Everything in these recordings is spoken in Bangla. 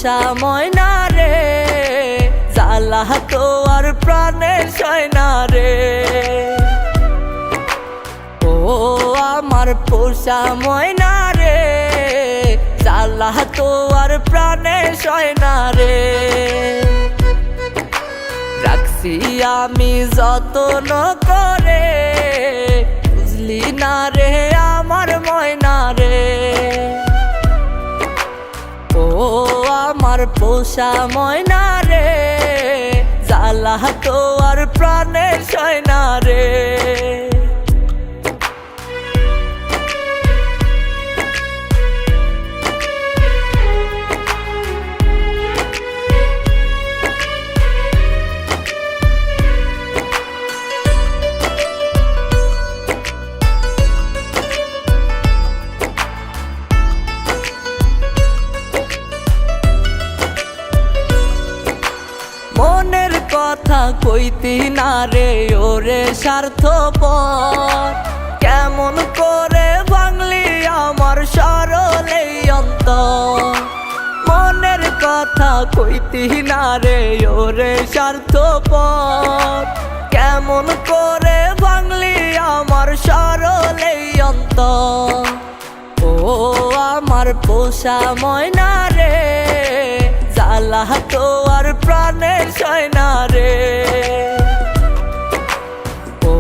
পোষা ময়না রে, জ্বালা তো আর প্রাণে সয় না রে। ও আমার পোষা ময়না রে, জ্বালা তো আর প্রাণে সয় না রে। রাখছি আমি যত্ন করে, বুঝলি না রে আমার ময়না রে। ও আমার পোষা ময়না রে, জ্বালা তো আর প্রাণে সয় না রে। মনের কথা কইতি না রে ওরে স্বার্থপর, কেমন করে ভাঙলি আমার সরল অন্তর। মনের কথা কইতি না রে ওরে স্বার্থপর, কেমন করে ভাঙলি আমার সরল অন্তর। ও আমার পোষা ময়না রে, জ্বালা তো আর প্রাণে সয় না রে। ও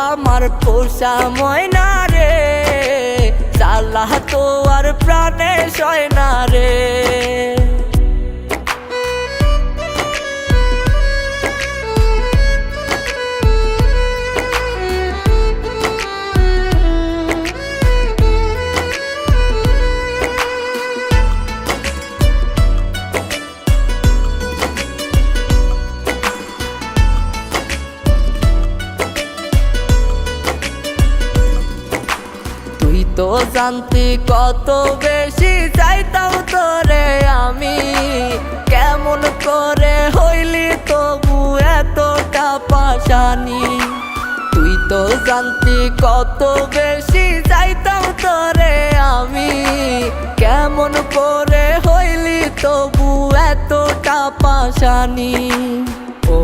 আমার পোষা ময়না রে, জ্বালা তো আর প্রাণে সয় না রে। তুই তো জানতি কত বেশি চাইতাম তোরে আমি, কেমন করে হইলি তবু এতটা পাশানি। তুই তো জানতি কত বেশি চাইতাম তোরে আমি, কেমন করে হইলি তবু এতটা পাশানি। ও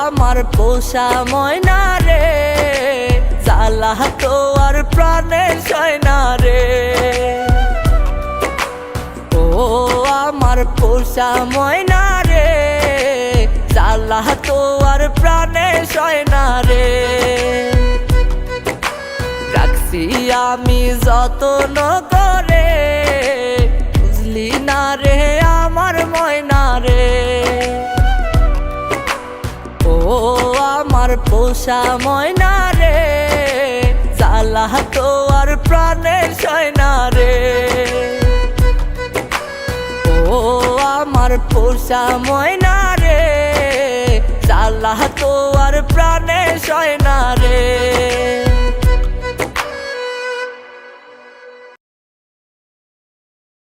আমার পোষা ময়না রে, জ্বালা তো আর প্রাণে সয় না রে। ও আমার পোষা ময়না রে, জ্বালা তো আর প্রাণে সয় না রে। রাখছি আমি যত্ন করে, বুঝলি না রে আমার ময়না রে। ও আমার পোষা ময়না রে, জ্বালা তো আর প্রাণে সয় না রে। ও আমার পোষা ময়না রে, জ্বালা তো আর প্রাণে সয় না রে।